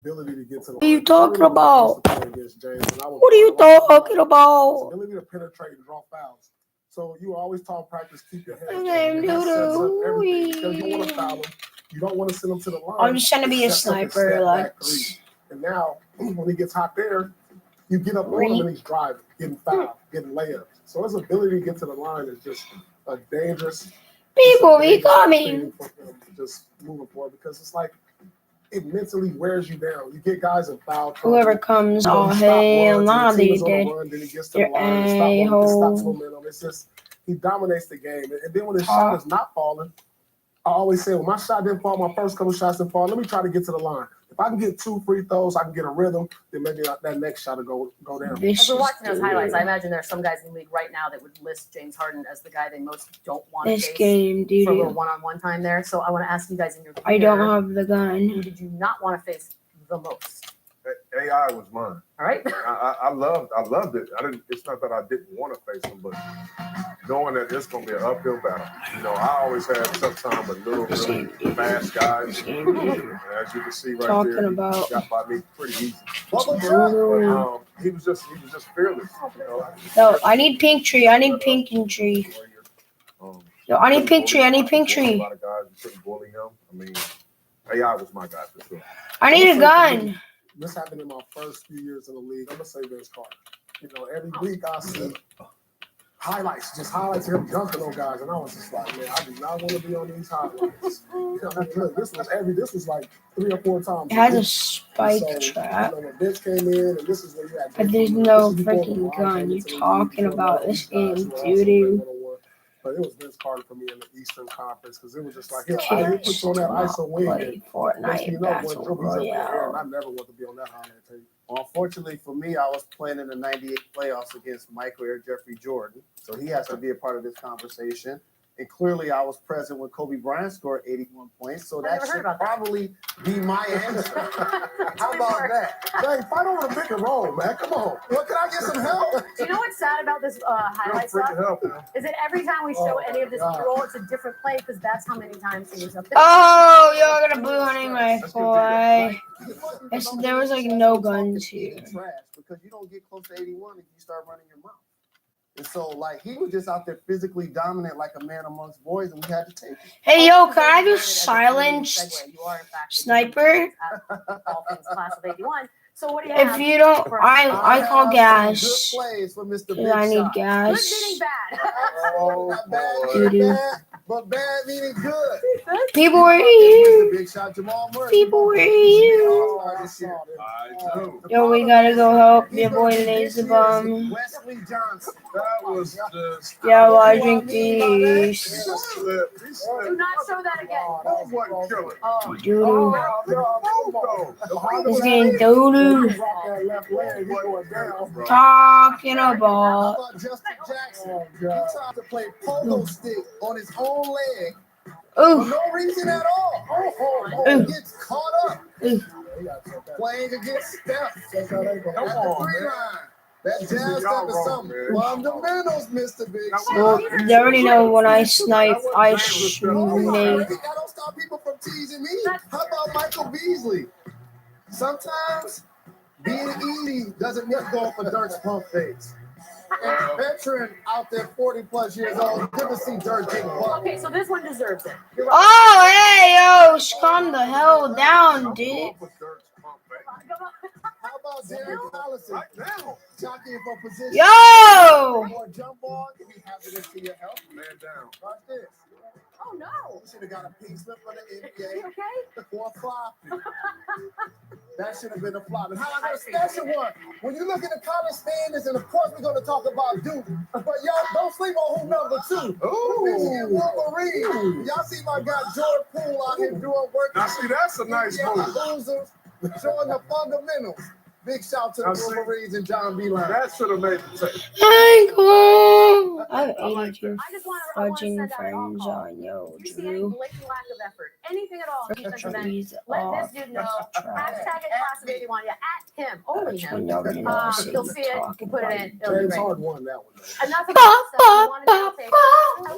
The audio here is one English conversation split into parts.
ability to get to the What are you talking about? against James, and What are you talking his about? ability to penetrate and draw fouls. So you always taught practice keep your head Name and that sets up everything because you don't want to Doodoo. foul him. You don't want to send him to the line. I'm just trying to be a It sets up his sniper, step like back three. And now when he gets hot there, you get up on him and he's driving, getting fouled, getting layups. So his ability to get to the line is just a dangerous. people be coming. Just moving forward because it's like it mentally wears you down. You get guys in foul trouble. Whoever comes, You know, oh he stop hell, runs, nah, and the team they is on the did. run, then he gets to the You're line and stops a-hole. momentum. It's just he dominates the game. And then when his shot is not falling, I always say, well, my shot didn't fall, my first couple shots didn't fall. Let me try to get to the line. If I can get 2 free throws, I can get a rhythm, then maybe that next shot will go down. As we're watching those highlights, I imagine there are some guys in the league right now that would list James Harden as the guy they most don't want to face for a little one-on-one time there. So I want to ask you guys in your career, I don't have the gun. who did you not want to face the most? AI was mine. All right. I loved it. It's not that I didn't want to face him, but knowing that it's going to be an uphill battle. You know, I always had sometimes with little, really fast guys. And as you can see right there, he got by me pretty easy. But, he was just fearless. You know? Yo, I need pink tree. I need pink and tree. Yo, I need pink tree. I need pink tree. A lot of guys, you couldn't bully him. I mean, AI was my guy for sure. I need a gun. This happened in my first few years in the league. I'm gonna say Vince Carter. You know, every week I see highlights of him dunking on guys, and I was just like, man, I do not want to be on these highlights. You know, look, this was like 3 or 4 times. It has a spike trap. You know, when Vince came in, and this is where you had. But there's no freaking gun. You're talking about this game, doo-doo. But it was Vince Carter for me in the Eastern Conference because it was just like, I put on that ISO wing. Fortnite Battle Royale. I never want to be on that highlight tape. Well, unfortunately for me, I was playing in the 98 playoffs against Michael Air Jeffrey Jordan. So he has to be a part of this conversation. And clearly I was present when Kobe Bryant scored 81 points. So that should probably be my answer. How about that? Hey, fight over the pick and roll, man. Come on. Well, can I get some help? Do you know what's sad about this highlight stuff? Is that every time we show any of this B-roll, it's a different play because that's how many times he was up there. Oh, yo, I got a blue honey boy. There was like no guns here. Trash because you don't get close to 81 if you start running your mouth. And so, like, he was just out there physically dominant like a man amongst boys, and we had to take it. Hey, yo, can I do silenced sniper? All things class of 81. So what do you have? If you don't, I call gas. Because I need gas. Good meaning bad. Not bad, but bad meaning good. People, where are you? Big shot, Jamal Murray. People, where are you? Yo, we gotta go help your boy Lazy Bum. Wesley Johnson. That was just. Yeah, well, I drink these. Do not show that again. Doo-doo. This game doo-doo. Talking about. Justin Jackson. He tried to play pogo stick on his own leg Ooh. for no reason at all. He gets caught up playing against Steph at the 3 line. That jazz step is something. Fundamentals, Mr. Big Shot. Well, they already know when I snipe, I snake. I don't stop people from teasing me. How about Michael Beasley? Sometimes being easy doesn't mean going for Dirk's pump fakes. And a veteran out there, 40 plus years old, good to see Dirk get bucked. Okay, so this one deserves it. Oh, hey, yo, calm the hell down, dude. How about Darren Collison? Jockeying for position. Yo! Or jump ball. We have it into your help. Man down. Watch this. Oh, no. Should have got a pink slip for the NBA. You okay? Or a flop. That should have been a flop. And how I got a special one. When you look at the college standards, and of course we're going to talk about Duke, but y'all don't sleep on who number 2. Michigan Wolverine. Y'all see my guy Jordan Poole out here doing work. Now see, that's a nice move. Losers, showing the fundamentals. Big shout to the Wolverines and John Beeline. That should have made the tape. I have 82 fudging friends on yo, you see any Drew. blatant lack of effort, anything at all in defensive end, Trees let off. this dude know. Hashtag it class of 81. Yeah, at him, only That's him. when y'all gonna know He'll see it, talking put it in. It'll be James great. Harden won that one. Enough of that stuff. You wanted to take.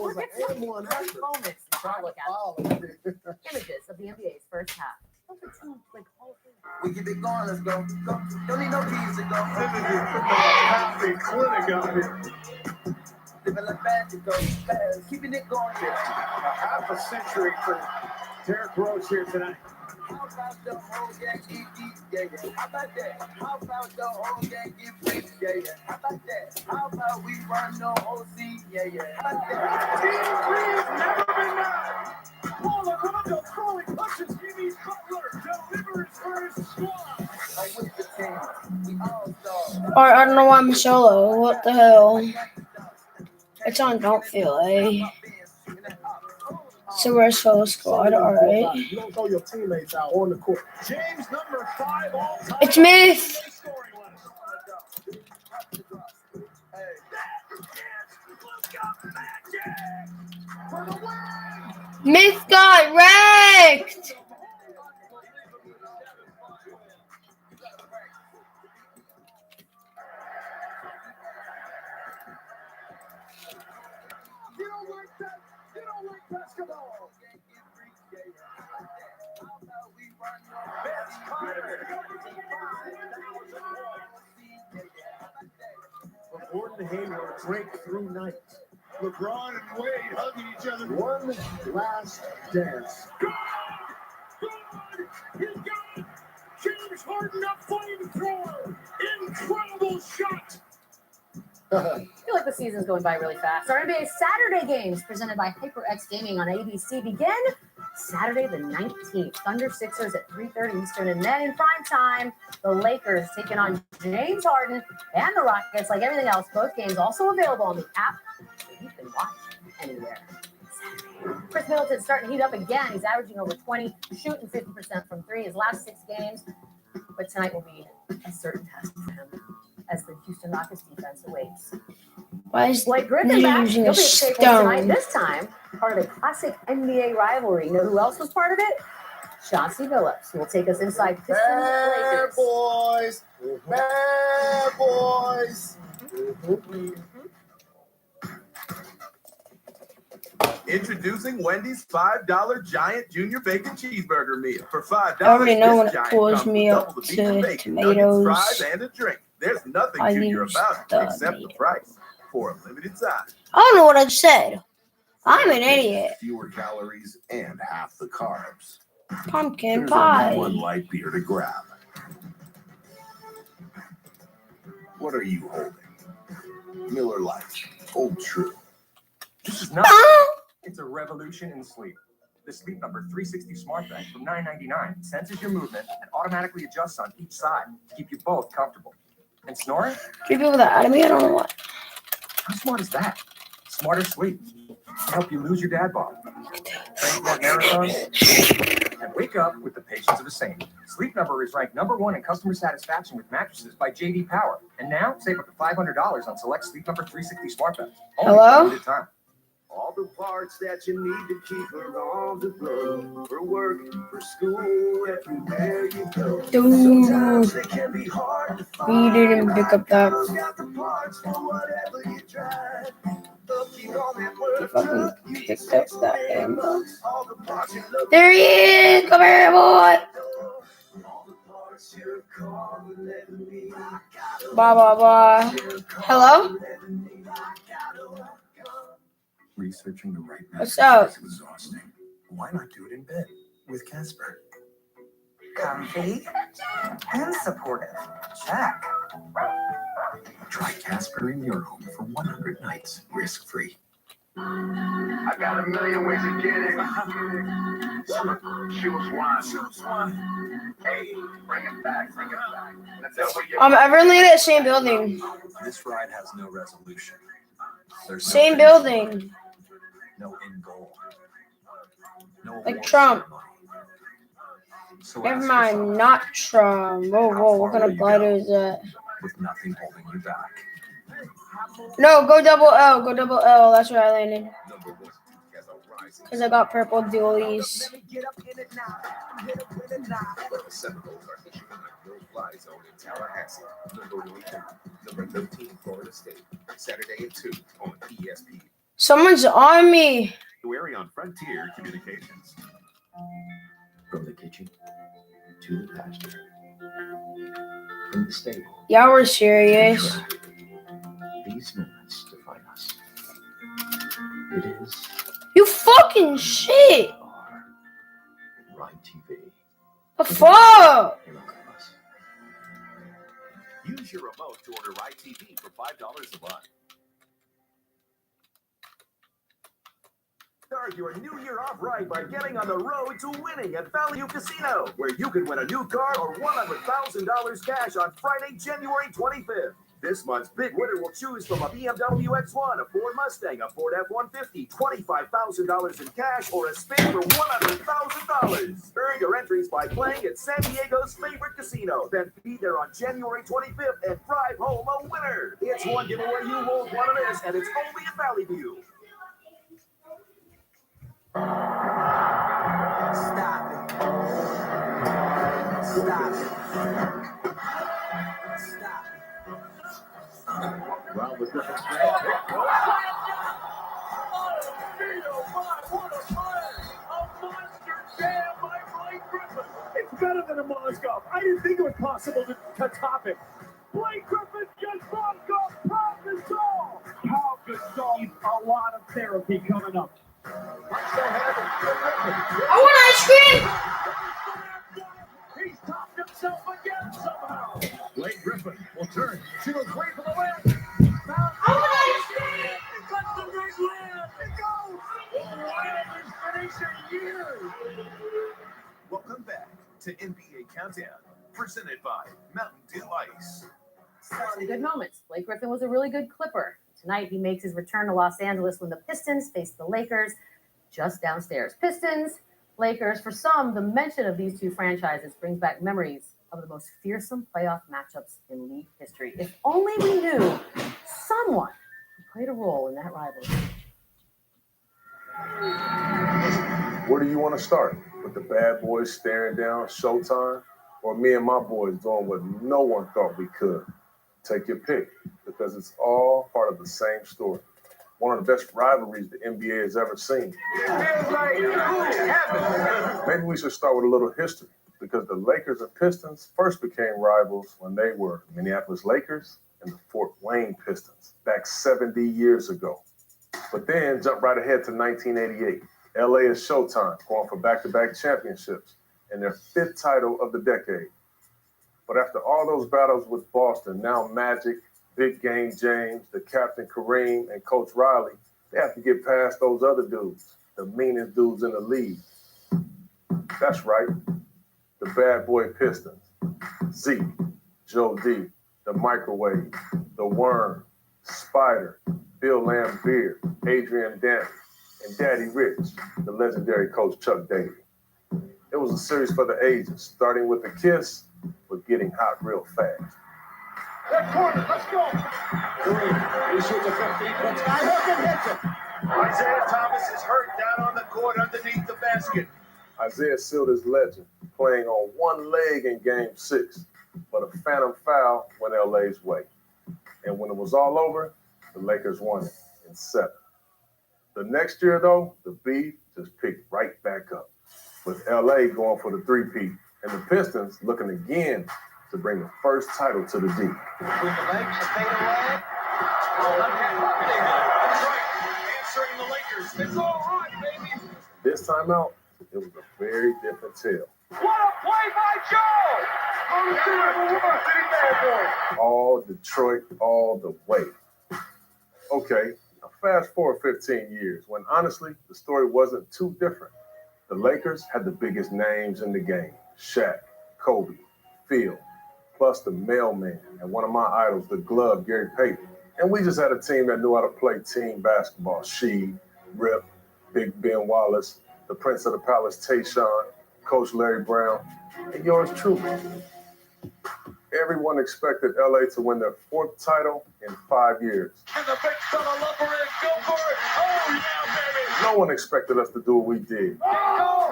Look at some one great moments. Look at images of the NBA's first half. Those are two like all We get it going, let's go. Go. Don't need no keys to go. Happy clinic out here. Living like magic, go fast. Keeping it going, yeah. Half a century for Derrick Rose here tonight. How about the whole gang get deep? Yeah, yeah. How about that? How about the whole gang get free? Yeah, yeah. How about that? How about we run no OC? Yeah, yeah. How about that? Team 3 has never been done. Paul Rondo throwing punches. Jimmy Butler delivers for his squad. Like with the team, we all saw. Alright, I don't know why I'm solo. What the hell? It's on Don't Feel, eh? So we're a solo squad, alright. You don't throw your teammates out on the court. James number 5 all time. It's Myth! Myth got wrecked! You don't like that? You don't like basketball? Gordon Hayward break through night. LeBron and Wade hugging each other. One last dance. God! He got James Harden a flamethrower. Incredible shot. I feel like the season's going by really fast. Our NBA Saturday games presented by HyperX Gaming on ABC begin Saturday the 19th. Thunder Sixers at 3:30 Eastern. And then in prime time, the Lakers taking on James Harden and the Rockets. Like everything else, both games also available on the app, so you can watch anywhere. Chris Middleton's starting to heat up again. He's averaging over 20, shooting 50% from three his last 6 games. But tonight will be a certain test for him as the Houston Rockets defense awaits. Why is Blake Griffin back? using He'll a be at Staples tonight. stone? This time, part of a classic NBA rivalry. You know who else was part of it? Chauncey Billups, who will take us inside Pistons Bad Lakers. boys. Bad boys. Introducing Wendy's $5 Giant Junior Bacon Cheeseburger Meal. For $5, I already know when this it giant pulls comes me with up double the to beef and bacon, tomatoes. nuggets, fries, and a drink. There's nothing I junior use about it the except the tomato. price. For a limited time. I don't know what I said. I'm an idiot. Fewer calories and half the carbs. Pumpkin There's pie. only one light beer to grab. What are you holding? Miller Lite, Old True. This is nothing. It's a revolution in sleep. The Sleep Number 360 Smart Bed from $9.99 senses your movement and automatically adjusts on each side to keep you both comfortable. And snoring? 3 people that out of me, I don't know what. How smart is that? Smarter sleep. To help you lose your dad bod. Train more marathons. And wake up with the patience of a saint. Sleep Number is ranked #1 in customer satisfaction with mattresses by J.D. Power. And now, save up to $500 on select Sleep Number 360 Smart Beds. Only for a Hello? limited time. All the parts that you need to keep her on the go. For work, for school, everywhere you go. Dude, Sometimes they can be hard to we find. didn't pick up that. Got the parts for whatever you try. Looking on that work Fucking truck, you picked can up that damn box. all the parts you look There he is! Come here, boy! all the parts you're calling, let me. Blah, blah, blah. Hello? Researching the right What's method up? is exhausting. Why not do it in bed with Casper? Comfy and supportive. Check. Try Casper in your home for 100 nights, risk-free. I got a million ways to get it. Shoot one. Hey, bring it back. Let's over your Everyone in that same building. This ride has no resolution. There's no Same finish line, building. no end goal. No Like award Trump. ceremony. So Never ask mind, yourself, not Trump. Whoa, whoa, what kind of glider is that? with nothing holding you back. No, go double L, go double L. That's where I landed. Because I got purple dualies. The Seminoles are issuing a no-fly zone in Tallahassee, number 13, Florida State, Saturday at 2 on ESPN. Someone's on me. Weary on Frontier Communications. From the kitchen to the pasture. in the stable. Y'all were serious. These moments define us. It is You fucking shit. Ride TV. The fuck? Use your remote to order Ride TV for $5 a month. Start your new year off right by getting on the road to winning at Value Casino, where you can win a new car or $100,000 cash on Friday, January 25th. This month's big winner will choose from a BMW X1, a Ford Mustang, a Ford F-150, $25,000 in cash, or a spin for $100,000. Earn your entries by playing at San Diego's favorite casino. Then be there on January 25th and drive home a winner. It's one giveaway you won't want to miss, and it's only at Valley View. Stop it. Stop it. Stop it. Round with different It's better than a Mozgov. I didn't think it was possible to top it. Blake Griffin just Mozgov Gasol. How Gasol, a lot of therapy coming up. I want ice cream. He's topped himself again somehow. Blake Griffin will turn. She was great for the win. I want ice cream. It cuts the right land. It goes. Wildest finish in years. Welcome back to NBA Countdown, presented by Mountain Dew Ice. Some good moments. Blake Griffin was a really good Clipper. Tonight, he makes his return to Los Angeles when the Pistons face the Lakers just downstairs. Pistons, Lakers, for some, the mention of these two franchises brings back memories of the most fearsome playoff matchups in league history. If only we knew someone who played a role in that rivalry. Where do you want to start? With the bad boys staring down Showtime? Or me and my boys doing what no one thought we could? Take your pick, because it's all part of the same story. One of the best rivalries the NBA has ever seen. Maybe we should start with a little history, because the Lakers and Pistons first became rivals when they were Minneapolis Lakers and the Fort Wayne Pistons back 70 years ago. But then jump right ahead to 1988. LA is Showtime, going for back-to-back championships and their 5th title of the decade. But after all those battles with Boston, now Magic, Big Game James, the captain Kareem, and Coach Riley, they have to get past those other dudes, the meanest dudes in the league. That's right, the bad boy Pistons. Zeke, Joe D, the Microwave, the Worm, Spider, Bill Laimbeer, Adrian Dantley, and Daddy Rich, the legendary coach Chuck Daly. It was a series for the ages, starting with a kiss, but getting hot real fast. That corner, let's go. Kareem, he shoots a 15, but Skyhook and hits it. Isaiah Thomas is hurt down on the court underneath the basket. Isaiah sealed his legend, playing on one leg in Game 6, but a phantom foul went LA's way. And when it was all over, the Lakers won it in 7. The next year, though, the beef just picked right back up, with LA going for the three-peat and the Pistons looking again to bring the first title to the D. With the legs, a fade away. That's right. Answering the Lakers. It's all right, baby. This time out, it was a very different tale. What a play by Joe! All Detroit, all the way. Okay, now fast forward 15 years, when honestly, the story wasn't too different. The Lakers had the biggest names in the game. Shaq, Kobe, Phil, plus the mailman, and one of my idols, the glove, Gary Payton. And we just had a team that knew how to play team basketball. Sheed, Rip, Big Ben Wallace, the Prince of the Palace, Tayshaun, Coach Larry Brown, and yours truly. Everyone expected LA to win their 4th title in 5 years. And the big fella lumber in, go for it. Oh, yeah, baby. No one expected us to do what we did. He goes!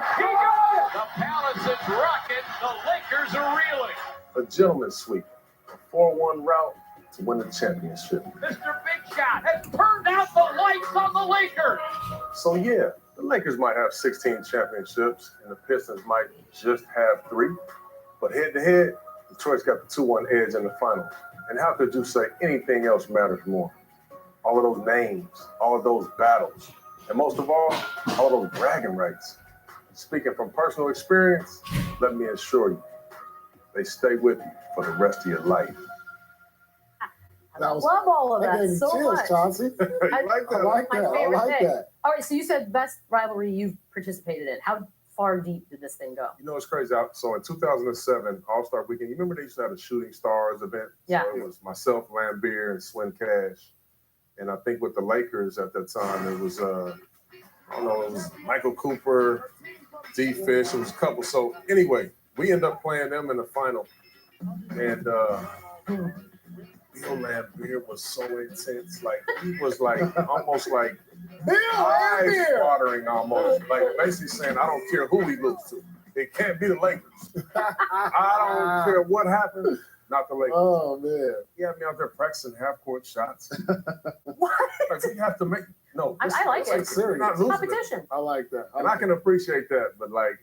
The Palace is rocking. The Lakers are reeling. A gentleman's sweep, a 4-1 route to win the championship. Mr. Big Shot has turned out the lights on the Lakers. So yeah, the Lakers might have 16 championships and the Pistons might just have 3. But head to head, the Detroit's got the 2-1 edge in the final. And how could you say anything else matters more? All of those names, all of those battles, and most of all those bragging rights. Speaking from personal experience, let me assure you, they stay with you for the rest of your life. I love all of that so chills, much. Chauncey. I like that. I like My that. I favorite like thing. that. All right, so you said best rivalry you've participated in. How far deep did this thing go? You know, it's crazy. So in 2007, All-Star Weekend, you remember they used to have a Shooting Stars event? Yeah. So it was myself, Lambeer, and Swin Cash. And I think with the Lakers at that time, it was, I don't know, it was Michael Cooper, D. Fish, it was a couple. So anyway, we ended up playing them in the final. And Bill Lambeer was so intense. Like, he was like, almost like eyes watering almost. Like, basically saying, I don't care who he looks to. It can't be the Lakers. I don't care what happens. Not the Lakers. Oh, man. He had me out there practicing half-court shots. What? Like, we have to make I like it. Serious. Not losing it. Competition. I like that. And I can appreciate that, but like,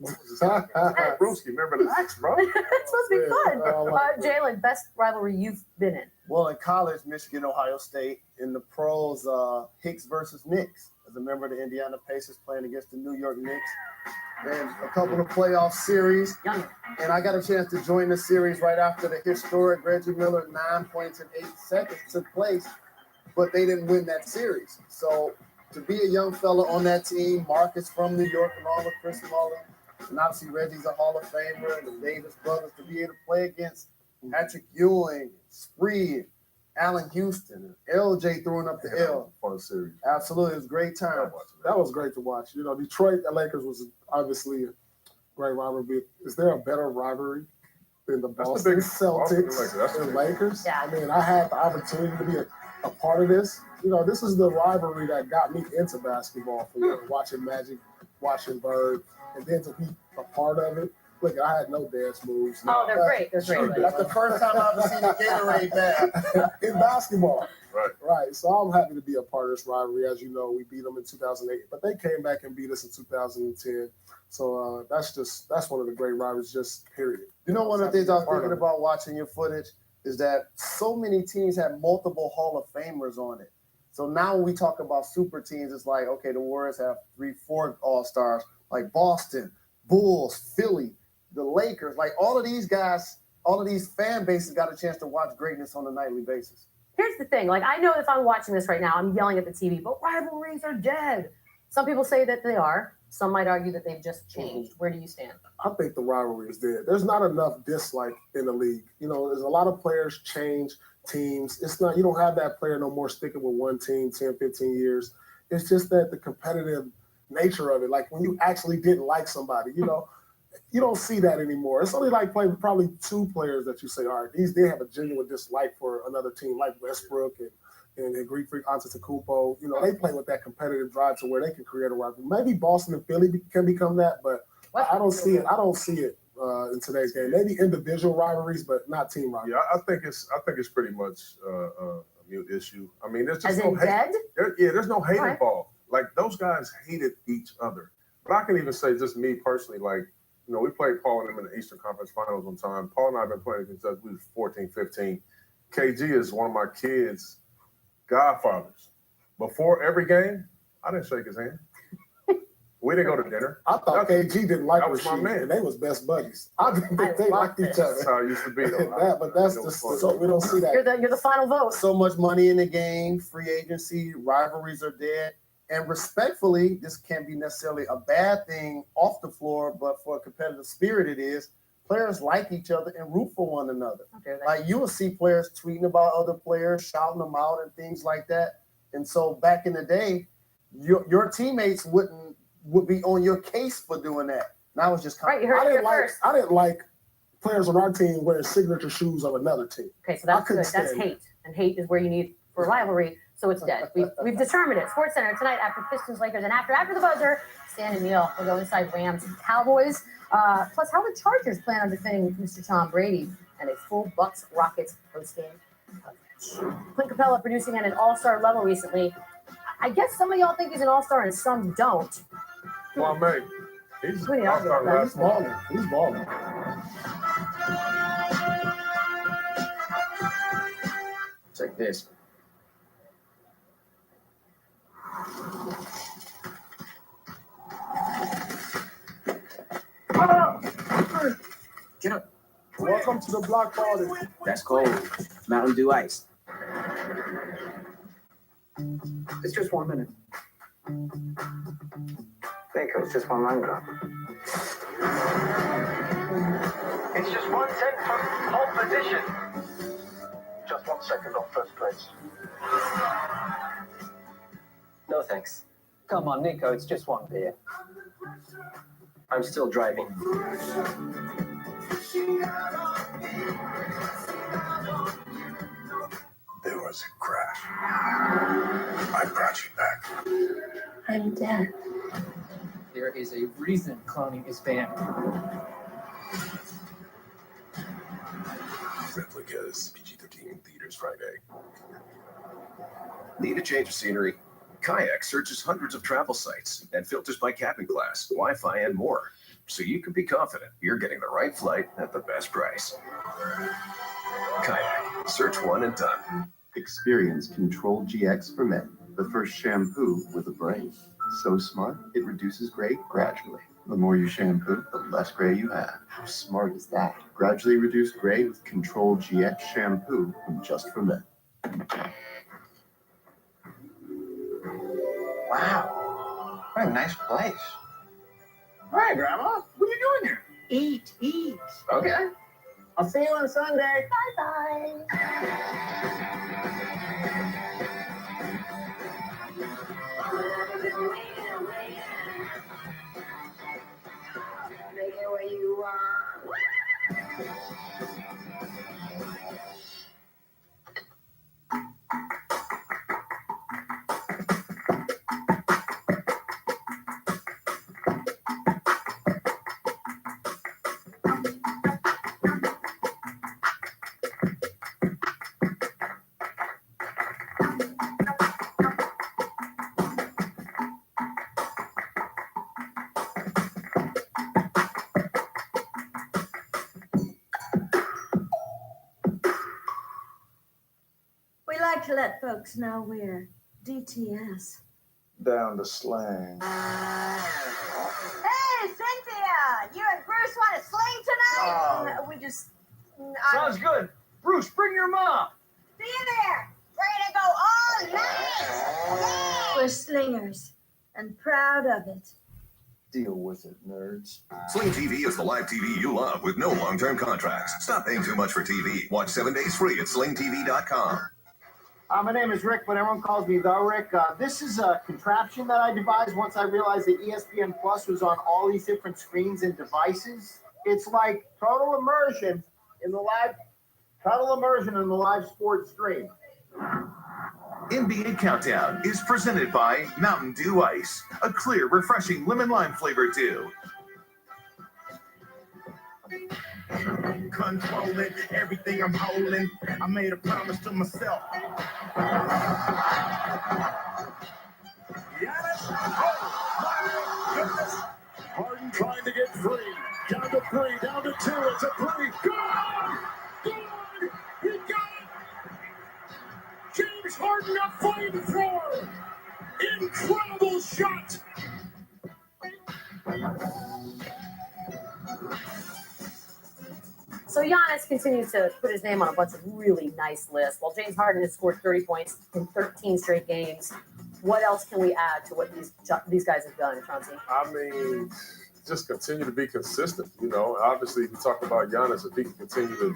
Brewski, remember the axe, bro? It's supposed to be fun. I like Jalen, best rivalry you've been in. Well, in college, Michigan, Ohio State. In the pros, Hicks versus Knicks. As a member of the Indiana Pacers playing against the New York Knicks. And a couple of playoff series. And I got a chance to join the series right after the historic Reggie Miller 9 points in 8 seconds took place. But they didn't win that series. So to be a young fella on that team, Marcus from New York along with Chris Mullin, and obviously Reggie's a Hall of Famer, and the Davis brothers, to be able to play against Patrick Ewing, Spree, Allen Houston, and LJ throwing up the L. Fun series. Absolutely, it was a great time. That was great to watch. You know, Detroit and Lakers was obviously a great rivalry. Is there a better rivalry than the Boston Celtics and Lakers? Yeah. I mean, I had the opportunity to be a part of this. You know, this is the rivalry that got me into basketball, from watching Magic, watching Bird, and then to be a part of it. Look, I had no dance moves. Oh, they're great. They're great. That's the first time I've ever seen a Gatorade bag in basketball. Right. So I'm happy to be a part of this rivalry. As you know, we beat them in 2008, but they came back and beat us in 2010. So that's one of the great rivalries, just period. You know, one of the things I was thinking about watching your footage is that so many teams have multiple Hall of Famers on it. So now when we talk about super teams, it's like, okay, the Warriors have 3-4 All-Stars, like Boston, Bulls, Philly, the Lakers, like all of these guys, all of these fan bases got a chance to watch greatness on a nightly basis. Here's the thing. Like, I know if I'm watching this right now, I'm yelling at the TV, but rivalries are dead. Some people say that they are. Some might argue that they've just changed. Where do you stand? I think the rivalry is dead. There's not enough dislike in the league. You know, there's a lot of players change teams. It's not, you don't have that player no more sticking with one team 10, 15 years. It's just that the competitive nature of it, like when you actually didn't like somebody, you know, you don't see that anymore. It's only like playing probably 2 players that you say, all right, they have a genuine dislike for another team, like Westbrook and Greek Freak Antetokounmpo. You know, they play with that competitive drive to where they can create a rivalry. Maybe Boston and Philly can become that, but I don't see it. I don't see it in today's game. Maybe individual rivalries, but not team rivalries. Yeah, I think it's pretty much a mute issue. I mean, there's just As no in hate. dead? There's no hate Right. involved. Like, those guys hated each other. But I can even say, just me personally, like, you know, we played Paul and them in the Eastern Conference Finals one time. Paul and I have been playing against us. We was 14, 15. KG is one of my kids' godfathers. Before every game, I didn't shake his hand. We didn't go to dinner. I thought KG didn't like that was my Rasheed, man. and they was best buddies. I didn't think they liked each other. That's how it used to be, though. But that's just so we don't see that. You're the final vote. So much money in the game, free agency, rivalries are dead. And respectfully, this can't be necessarily a bad thing off the floor, but for a competitive spirit, it is. Players like each other and root for one another. Okay, like, you will see players tweeting about other players, shouting them out and things like that. And so back in the day, your teammates would be on your case for doing that. Now it's just right. You heard it here first. I didn't like players on our team wearing signature shoes of another team. Okay, so that's good. That's hate, and hate is where you need for a rivalry. So it's dead. We've determined it. Sports Center tonight after Pistons, Lakers, and after the buzzer, Stan and Neil will go inside Rams and Cowboys. Plus, how the Chargers plan on defending Mr. Tom Brady and a full Bucks Rockets postgame coverage. Clint Capella producing at an all-star level recently. I guess some of y'all think he's an all-star and some don't. Well, man, he's balling. He's balling. Check this. Get up. Welcome to the block party. That's cold. Mountain Dew ice. It's just 1 minute. Think it was just one line drop. It's just 1 cent from pole position. Just 1 second off first place. No thanks. Come on, Nico, it's just one beer. I'm still driving. There was a crash. I brought you back. I'm dead. There is a reason cloning is banned. Replicas PG-13 theaters Friday. Need a change of scenery? Kayak searches hundreds of travel sites and filters by cabin class, Wi-Fi, and more, so you can be confident you're getting the right flight at the best price. Kayak, search one and done. Experience Control GX for Men, the first shampoo with a brain. So smart, it reduces gray gradually. The more you shampoo, the less gray you have. How smart is that? Gradually reduce gray with Control GX shampoo from Just for Men. Wow. What a nice place. Hi, Grandma. What are you doing here? Eat. Okay. I'll see you on Sunday. We like to let folks know we're DTS. Down to slang. Hey, Cynthia! You and Bruce want to sling tonight? We just... Sounds good. Bruce, bring your mom. See you there! Ready to go all night! We're slingers, and proud of it. Deal with it, nerds. Sling TV is the live TV you love with no long-term contracts. Stop paying too much for TV. Watch 7 days free at slingtv.com. My name is Rick, but everyone calls me The Rick. This is a contraption that I devised once I realized that ESPN Plus was on all these different screens and devices. It's like total immersion in the live sports stream. NBA Countdown is presented by Mountain Dew Ice, a clear, refreshing lemon lime flavor too. Controlling everything I'm holding. I made a promise to myself. Harden trying to get free. Down to 3, down to 2. It's a 3. Good! Good! He got it! James Harden, a flamethrower! Incredible shot! So Giannis continues to put his name on a bunch of really nice lists, while James Harden has scored 30 points in 13 straight games. What else can we add to what these guys have done, Chauncey? I mean, just continue to be consistent. You know, obviously, we talk about Giannis. If he can continue to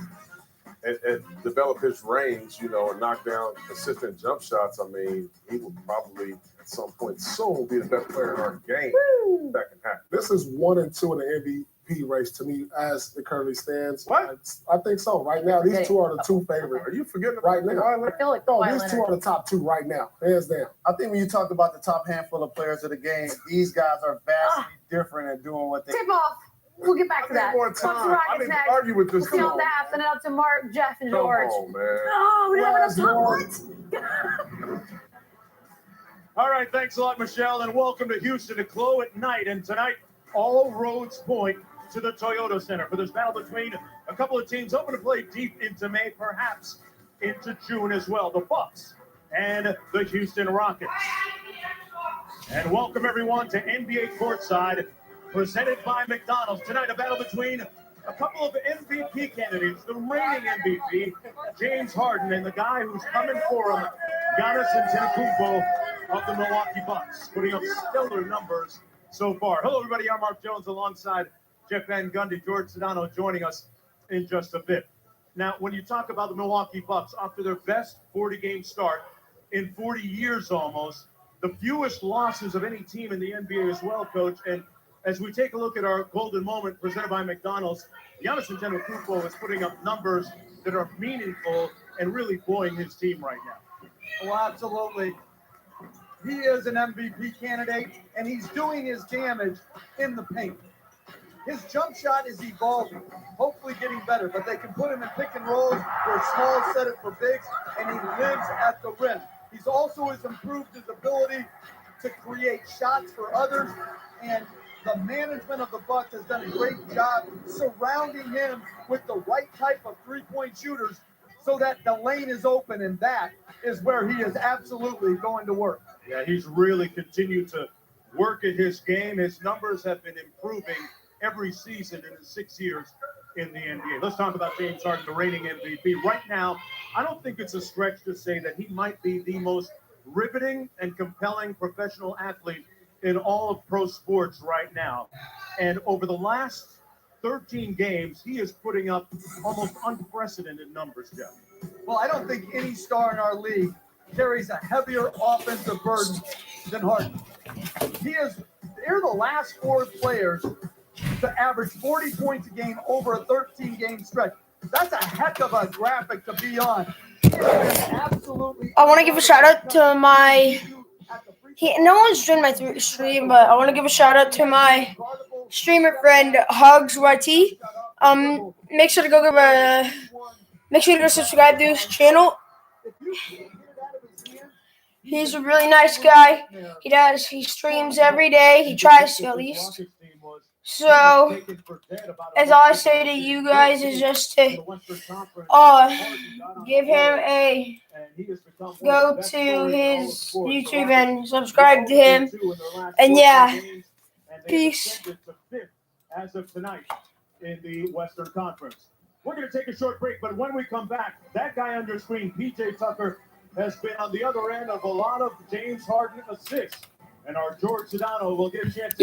and develop his range, you know, and knock down consistent jump shots, I mean, he will probably at some point soon be the best player in our game. Second half. This is 1 and 2 in the MVP race to me as it currently stands. What? I think so. Right now, these two are the two favorites. Are you forgetting Right now? I feel like No, Kawhi these two Leonard. are the top two right now, hands down. I think when you talk about the top handful of players of the game, these guys are vastly different at doing what they Tip off. We'll get back to that. More Bucks time. I Rockets need to next. argue with this. We'll see on the half. Send it out to Mark, Jeff, and Come George. on, man. Oh, we don't have enough time. All right, thanks a lot, Michelle, and welcome to Houston to Clo at night. And tonight, all roads point to the Toyota Center for this battle between a couple of teams hoping to play deep into May, perhaps into June as well, the Bucks and the Houston Rockets. And welcome everyone to NBA Courtside, presented by McDonald's. Tonight, a battle between a couple of MVP candidates, the reigning MVP, James Harden, and the guy who's coming for him, Giannis Antetokounmpo of the Milwaukee Bucks, putting up stellar numbers so far. Hello, everybody. I'm Mark Jones alongside Jeff Van Gundy, George Sedano joining us in just a bit. Now, when you talk about the Milwaukee Bucks, after their best 40-game start in 40 years almost, the fewest losses of any team in the NBA as well, Coach. And as we take a look at our golden moment presented by McDonald's, Giannis Antetokounmpo is putting up numbers that are meaningful and really buoying his team right now. Well, absolutely. He is an MVP candidate, and he's doing his damage in the paint. His jump shot is evolving, hopefully getting better, but they can put him in pick and rolls where small set it for bigs, and he lives at the rim. He's also has improved his ability to create shots for others, and the management of the Bucks has done a great job surrounding him with the right type of three-point shooters so that the lane is open, and that is where he is absolutely going to work. Yeah, he's really continued to work at his game. His numbers have been improving every season in his 6 years in the NBA. Let's talk about James Harden, the reigning MVP. Right now, I don't think it's a stretch to say that he might be the most riveting and compelling professional athlete in all of pro sports right now. And over the last 13 games, he is putting up almost unprecedented numbers, Jeff. Well, I don't think any star in our league carries a heavier offensive burden than Harden. They're the last four players to average 40 points a game over a 13-game stretch. That's a heck of a graphic to be on. Absolutely. I want to give a shout out to my. No one's joined my stream, but I want to give a shout out to my streamer friend Hugs YT. Make sure to go subscribe to his channel. He's a really nice guy. He streams every day. He tries to at least. So, as all I say to you guys is just to give him a go to his YouTube and subscribe to him. And yeah, peace. As of tonight in the Western Conference. We're going to take a short break, but when we come back, that guy on your screen, PJ Tucker, has been on the other end of a lot of James Harden assists. And our George Sedano will get a chance to